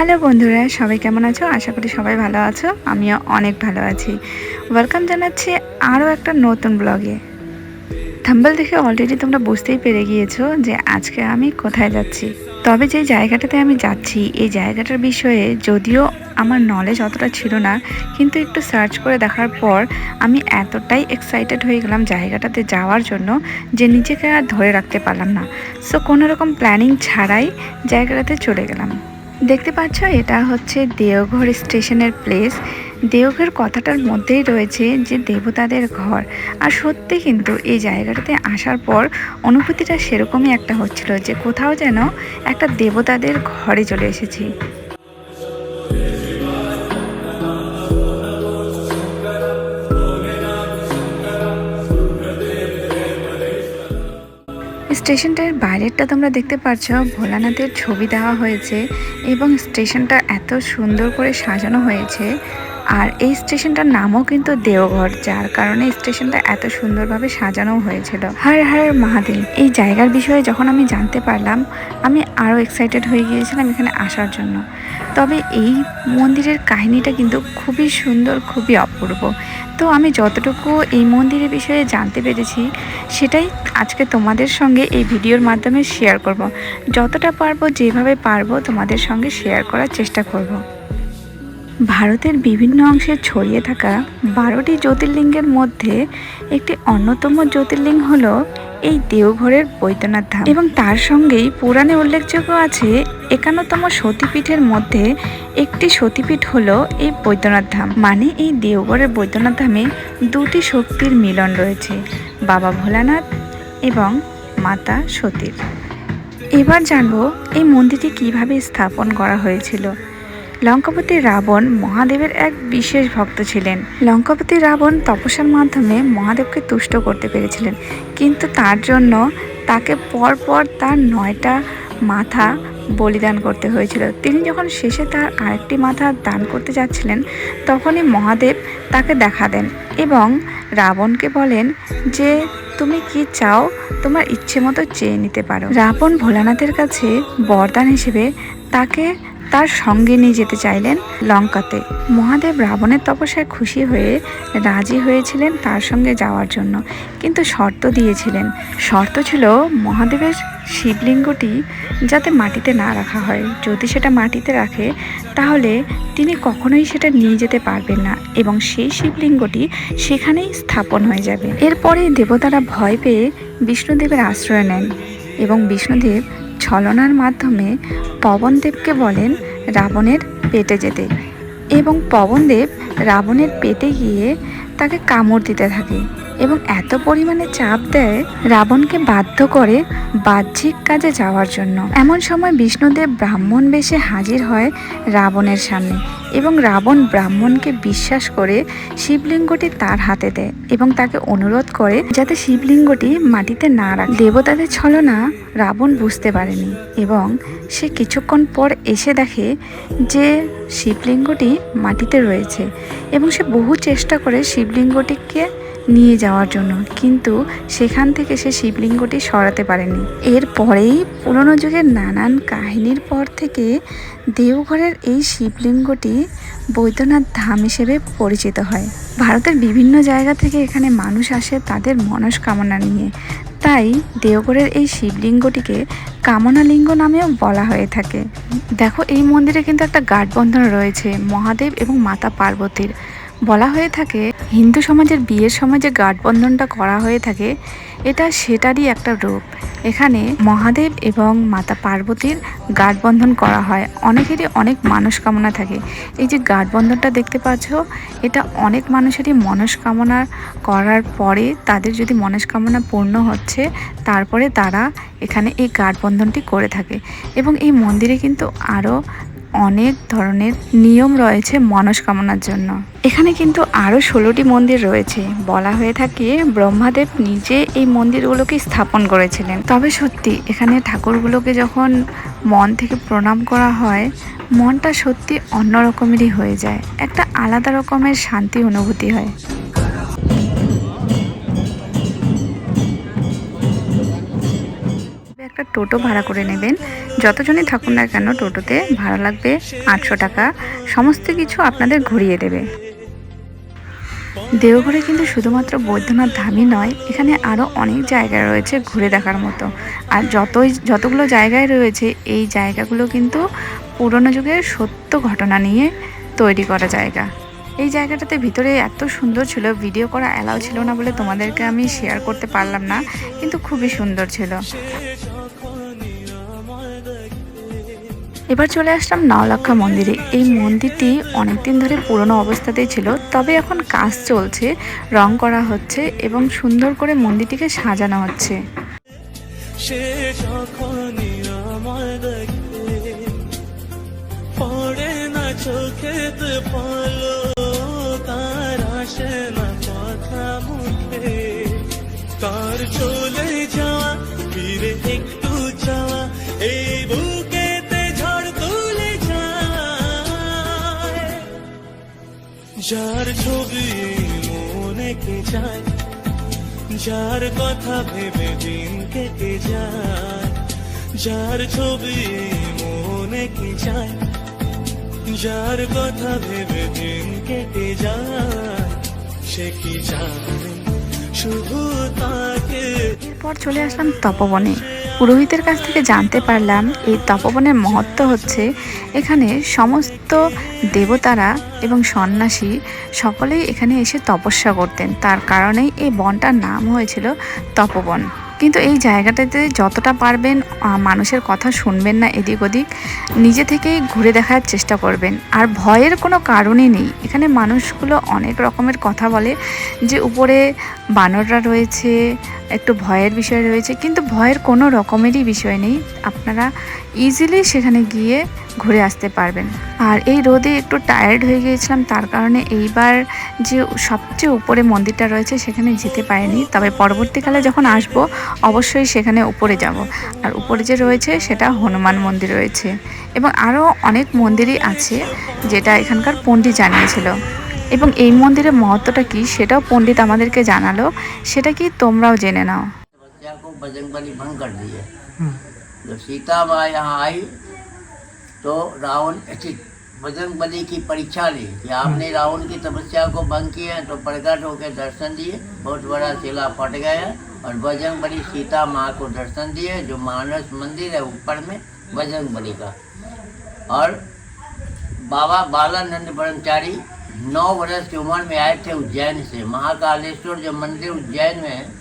Hello বন্ধুরা, সবাই কেমন আছো? আশা করি সবাই ভালো আছো। আমিও অনেক ভালো আছি। ওয়েলকাম জানাচ্ছি আরও একটা নতুন ব্লগে। থাম্বনেল দেখে অলরেডি তোমরা বুঝতেই পেরে গিয়েছো যে আজকে আমি কোথায় যাচ্ছি। তবে যে জায়গাটাতে আমি যাচ্ছি, এই জায়গাটার বিষয়ে যদিও আমার নলেজ অতটা ছিল না, কিন্তু একটু সার্চ করে দেখার পর আমি এতটাই এক্সাইটেড হয়ে গেলাম জায়গাটাতে যাওয়ার জন্য যে নিজেকে আর ধরে রাখতে পারলাম না। সো কোনো রকম প্ল্যানিং ছাড়াই জায়গাটাতে চলে গেলাম। দেখতে পাচ্ছ, এটা হচ্ছে দেওঘর স্টেশনের প্লেস। দেওঘর কথাটার মধ্যেই রয়েছে যে দেবতাদের ঘর। আর সত্যি কিন্তু এই জায়গাটাতে আসার পর অনুভূতিটা সেরকমই একটা হচ্ছিল যে কোথাও যেন একটা দেবতাদের ঘরে চলে এসেছি। স্টেশনটার বাইরেরটা তোমরা দেখতে পাচ্ছ, ভোলানাথের ছবি দেওয়া হয়েছে এবং স্টেশনটা এত সুন্দর করে সাজানো হয়েছে। আর এই স্টেশনটার নামও কিন্তু দেওঘর, যার কারণে স্টেশনটা এত সুন্দরভাবে সাজানো হয়েছিল। হর হর মহাদেব এই জায়গার বিষয়ে যখন আমি জানতে পারলাম, আমি আরও এক্সাইটেড হয়ে গিয়েছিলাম এখানে আসার জন্য। তবে এই মন্দিরের কাহিনীটা কিন্তু খুবই সুন্দর, খুবই অপূর্ব। তো আমি যতটুকু এই মন্দিরের বিষয়ে জানতে পেরেছি সেটাই আজকে তোমাদের সঙ্গে এই ভিডিওর মাধ্যমে শেয়ার করব। যতটা পারবো, যেভাবে পারবো তোমাদের সঙ্গে শেয়ার করার চেষ্টা করব। ভারতের বিভিন্ন অংশে ছড়িয়ে থাকা 12টি জ্যোতির্লিঙ্গের মধ্যে একটি অন্যতম জ্যোতির্লিঙ্গ হলো এই দেওঘরের বৈদ্যনাথ ধাম, এবং তার সঙ্গেই পুরাণে উল্লেখযোগ্য আছে 51তম সতীপীঠের মধ্যে একটি সতীপীঠ হলো এই বৈদ্যনাথ ধাম। মানে এই দেওঘরের বৈদ্যনাথ ধামে দুটি শক্তির মিলন রয়েছে, বাবা ভোলানাথ এবং মাতা সতীর। এবার জানবো এই মন্দিরটি কিভাবে স্থাপন করা হয়েছিল। লঙ্কাপতি রাবণ মহাদেবের এক বিশেষ ভক্ত ছিলেন। লঙ্কাপতি রাবণ তপস্যার মাধ্যমে মহাদেবকে তুষ্ট করতে পেরেছিলেন, কিন্তু তার জন্য তাকে পরপর তার 9টা মাথা বলিদান করতে হয়েছিল। তিনি যখন শেষে তার আরেকটি মাথা দান করতে যাচ্ছিলেন, তখনই মহাদেব তাকে দেখা দেন এবং রাবণকে বলেন যে তুমি কি চাও, তোমার ইচ্ছে মতো চেয়ে নিতে পারো। রাবণ ভোলানাথের কাছে বরদান হিসেবে তাকে তার সঙ্গে নিয়ে যেতে চাইলেন লঙ্কাতে। মহাদেব রাবণের তপস্যায় খুশি হয়ে রাজি হয়েছিলেন তার সঙ্গে যাওয়ার জন্য, কিন্তু শর্ত দিয়েছিলেন। শর্ত ছিল মহাদেবের শিবলিঙ্গটি যাতে মাটিতে না রাখা হয়। যদি সেটা মাটিতে রাখে তাহলে তিনি কখনোই সেটা নিয়ে যেতে পারবেন না এবং সেই শিবলিঙ্গটি সেখানেই স্থাপন হয়ে যাবে। এরপরে দেবতারা ভয় পেয়ে বিষ্ণুদেবের আশ্রয় নেন এবং বিষ্ণুদেব ছলনার মাধ্যমে পবনদেবকে বলেন রাবণের পেটে যেতে, এবং পবনদেব রাবণের পেটে গিয়ে তাকে কামড় দিতে থাকে এবং এত পরিমাণে চাপ দেয় রাবণকে বাধ্য করে বাহ্যিক কাজে যাওয়ার জন্য। এমন সময় বিষ্ণুদেব ব্রাহ্মণ বেশে হাজির হয় রাবণের সামনে এবং রাবণ ব্রাহ্মণকে বিশ্বাস করে শিবলিঙ্গটি তার হাতে দেয় এবং তাকে অনুরোধ করে যাতে শিবলিঙ্গটি মাটিতে না রাখে। দেবতাদের ছলনা রাবণ বুঝতে পারেনি এবং সে কিছুক্ষণ পর এসে দেখে যে শিবলিঙ্গটি মাটিতে রয়েছে এবং সে বহু চেষ্টা করে শিবলিঙ্গটিকে নিয়ে যাওয়ার জন্য, কিন্তু সেখান থেকে সে শিবলিঙ্গটি সরাতে পারেনি। এরপরেই পুরনো যুগের নানান কাহিনীর পর থেকে দেওঘরের এই শিবলিঙ্গটি বৈদ্যনাথ ধাম হিসেবে পরিচিত হয়। ভারতের বিভিন্ন জায়গা থেকে এখানে মানুষ আসে তাদের মনস্কামনা নিয়ে, তাই দেওঘরের এই শিবলিঙ্গটিকে কামনালিঙ্গ নামেও বলা হয়ে থাকে। দেখো, এই মন্দিরে কিন্তু একটা গাঢ়বন্ধন রয়েছে মহাদেব এবং মাতা পার্বতীর। বলা হয়ে থাকে হিন্দু সমাজের বিয়ের সময় যে গাঠবন্ধনটা করা হয়ে থাকে এটা সেটারই একটা রূপ। এখানে মহাদেব এবং মাতা পার্বতীর গাঠবন্ধন করা হয়। অনেকেরই অনেক মনস্কামনা থাকে। এই যে গাঠবন্ধনটা দেখতে পাচ্ছ, এটা অনেক মানুষেরই মনস্কামনা করার পরে তাদের যদি মনস্কামনা পূর্ণ হচ্ছে তারপরে তারা এখানে এই গাঠবন্ধনটি করে থাকে। এবং এই মন্দিরে কিন্তু আরও অনেক ধরনের নিয়ম রয়েছে মনস্কামনার জন্য। এখানে কিন্তু আরও 16টি মন্দির রয়েছে। বলা হয়ে থাকে ব্রহ্মাদেব নিজে এই মন্দিরগুলোকে স্থাপন করেছিলেন। তবে সত্যি এখানে ঠাকুরগুলোকে যখন মন থেকে প্রণাম করা হয় মনটা সত্যি অন্য রকমেরই হয়ে যায়, একটা আলাদা রকমের শান্তি অনুভূতি হয়। একটা টোটো ভাড়া করে নেবেন, যতজনই থাকুন না কেন টোটোতে ভাড়া লাগবে 800 টাকা। সমস্ত কিছু আপনাদের ঘুরিয়ে দেবে। দেওঘরে কিন্তু শুধুমাত্র বৈদ্যনাথ ধামই নয়, এখানে আরও অনেক জায়গা রয়েছে ঘুরে দেখার মতো। আর যতগুলো জায়গায় রয়েছে এই জায়গাগুলো কিন্তু পুরনো যুগের সত্য ঘটনা নিয়ে তৈরি করা জায়গা। এই জায়গাটাতে ভিতরে এত সুন্দর ছিল, ভিডিও করা অ্যালাউ ছিল না বলে তোমাদেরকে আমি শেয়ার করতে পারলাম না, কিন্তু খুবই সুন্দর ছিল। এবার চলে আসলাম নওলক্ষা মন্দিরে। এই মন্দিরটি অনেকদিন ধরে পুরনো অবস্থাতেই ছিল, তবে এখন কাজ চলছে, রং করা হচ্ছে এবং সুন্দর করে মন্দিরটিকে সাজানো হচ্ছে। যার ছবি মনে কে যায়, যার কথা ভেবে দিন কেটে যায়, যার ছবি মনে কে যায়, যার কথা ভেবে দিন কেটে যায়, সে কি জানে শুধু তাকে। এরপর চলে আসলাম তপবনে। পুরোহিতের কাছ থেকে জানতে পারলাম এই তপবনের মহত্ব হচ্ছে এখানে সমস্ত দেবতারা এবং সন্ন্যাসী সকলেই এখানে এসে তপস্যা করতেন, তার কারণেই এই বনটার নাম হয়েছিল তপবন। কিন্তু এই জায়গাটাতে যতটা পারবেন মানুষের কথা শুনবেন না, এদিক ওদিক নিজে থেকেই ঘুরে দেখার চেষ্টা করবেন। আর ভয়ের কোনো কারণই নেই। এখানে মানুষগুলো অনেক রকমের কথা বলে যে উপরে বানররা রয়েছে, একটু ভয়ের বিষয় রয়েছে, কিন্তু ভয়ের কোনো রকমেরই বিষয় নেই। আপনারা ইজিলি সেখানে গিয়ে ঘুরে আসতে পারবেন। আর এই রোদে একটু টায়ার্ড হয়ে গিয়েছিলাম, তার কারণে এইবার যে সবচেয়ে উপরে মন্দিরটা রয়েছে সেখানে যেতে পারিনি। তবে পরবর্তীকালে যখন আসব অবশ্যই সেখানে উপরে যাব। আর উপরে যে রয়েছে সেটা হনুমান মন্দির রয়েছে এবং আরও অনেক মন্দিরই আছে যেটা এখানকার পণ্ডিত জানিয়েছিল। এবং এই মন্দিরের মহত্বটা কি সেটাও পণ্ডিত আমাদেরকে জানালো, সেটা কি তোমরাও জেনে নাও। तपस्या को बजरंगबली भंग कर दिए। जब सीता माँ यहाँ आई तो रावण ऐसी बजरंगबली की परीक्षा ली कि आपने रावण की तपस्या को भंग किया है, तो प्रकट होकर दर्शन दिए, बहुत बड़ा शिला फट गया और बजरंगबली सीता माँ को दर्शन दिए, जो मानस मंदिर है ऊपर में बजरंगबली का। और बाबा बालानंद ब्रह्मचारी 9 वर्ष की उम्र में आए थे उज्जैन से। महाकालेश्वर जो मंदिर उज्जैन में है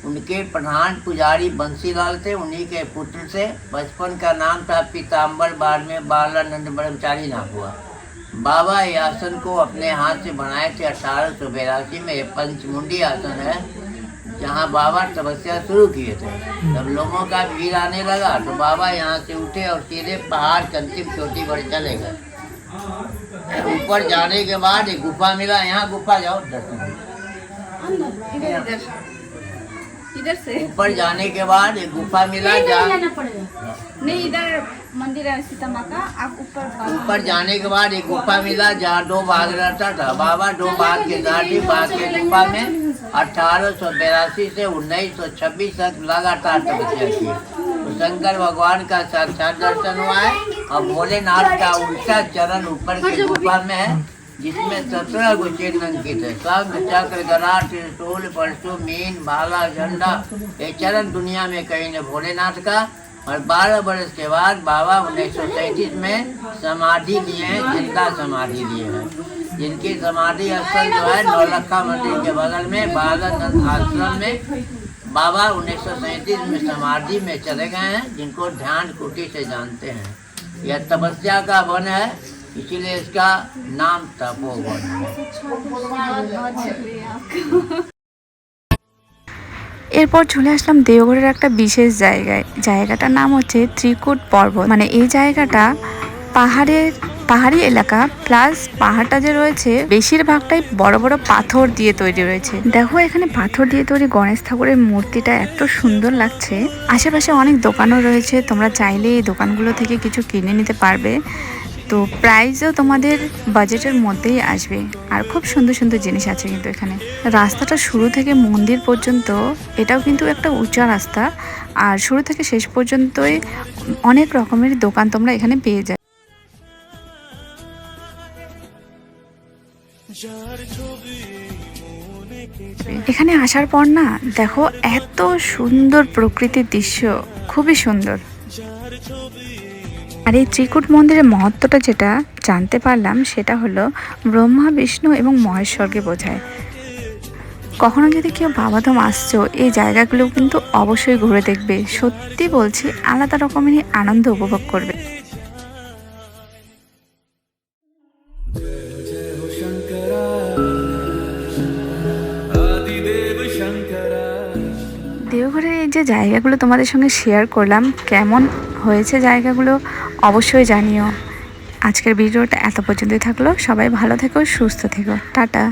उनके प्रधान पुजारी बंसीलाल थे, उन्हीं के पुत्र से बचपन का नाम था पीताम्बर, बाद में बालानंद ब्रह्मचारी नाम हुआ। बाबा ये आसन को अपने हाथ से बनाए थे 1882 में। ये पंचमुंडी आसन है जहाँ बाबा तपस्या शुरू किए थे। जब लोगों का भीड़ आने लगा तो बाबा यहाँ से उठे और सीधे पहाड़ की अंतिम चोटी पर चले गए। ऊपर जाने के बाद एक गुफा मिला, यहाँ गुफा जाओ दर्शन। इधर से ऊपर जाने के बाद एक गुफा मिला, जहाँ नहीं इधर मंदिर है सीता माँ का, आप ऊपर जाने के बाद एक गुफा मिला जहाँ 2 बाघ रहता था। बाबा 2 बाघ के गाड़ी बाघ के गुफा में 1882 से 1926 तक लगातार तपस्या की। तो शंकर भगवान का साक्षात दर्शन हुआ है और भोलेनाथ का उल्टा चरण ऊपर की गुफा में है, जिसमें 17 गो चिन्ह अंकित है। शंख चक्र गदा त्रिशूल परशु मीन भाला झंडा, ये चरण दुनिया में कहीं ने भोलेनाथ का। और 12 वर्ष के बाद बाबा 1937 में समाधि लिए हैं, जिंदा समाधि लिए हैं। जिनकी समाधि स्थल जो है नौलखा मंदिर के बगल में बालानंद आश्रम में बाबा 1937 में समाधि में चले गए हैं, जिनको ध्यान कुटी से जानते हैं। यह तपस्या का वन है, इसीलिए इसका नाम तपोवन है। এরপর চলে আসলাম দেওঘরের একটা বিশেষ জায়গায়। জায়গাটার নাম হচ্ছে ত্রিকুট পর্বত। মানে এই জায়গাটা পাহাড়ি এলাকা, প্লাস পাহাড়টা যে রয়েছে বেশিরভাগটাই বড় বড় পাথর দিয়ে তৈরি রয়েছে। দেখো এখানে পাথর দিয়ে তৈরি গণেশ ঠাকুরের মূর্তিটা এত সুন্দর লাগছে। আশেপাশে অনেক দোকানও রয়েছে, তোমরা চাইলে এই দোকানগুলো থেকে কিছু কিনে নিতে পারবে। তো প্রাইসও তোমাদের বাজেটের মধ্যেই আসবে। আর খুব সুন্দর সুন্দর জিনিস আছে কিন্তু এখানে। রাস্তাটা শুরু থেকে মন্দির পর্যন্ত, এটাও কিন্তু একটা উঁচা রাস্তা, আর শুরু থেকে শেষ পর্যন্তই অনেক রকমের দোকান তোমরা এখানে পেয়ে যাবে। এখানে আসার পর না দেখো এত সুন্দর প্রকৃতির দৃশ্য, খুবই সুন্দর। আর এই ত্রিকুট মন্দিরের মহত্বটা যেটা জানতে পারলাম সেটা হলো ব্রহ্মা, বিষ্ণু এবং মহেশ্বরকে বোঝায়। কখনো যদি কেউ বাবাধাম আসছো, এই জায়গাগুলো কিন্তু অবশ্যই ঘুরে দেখবে। সত্যি বলছি, আলাদা রকমেরই আনন্দ উপভোগ করবে। দেওঘরের এই যে জায়গাগুলো তোমাদের সঙ্গে শেয়ার করলাম, কেমন হয়েছে জায়গাগুলো অবশ্যই জানিও। আজকের ভিডিওটা এত পর্যন্তই থাকলো। সবাই ভালো থেকো, সুস্থ থেকো, টাটা।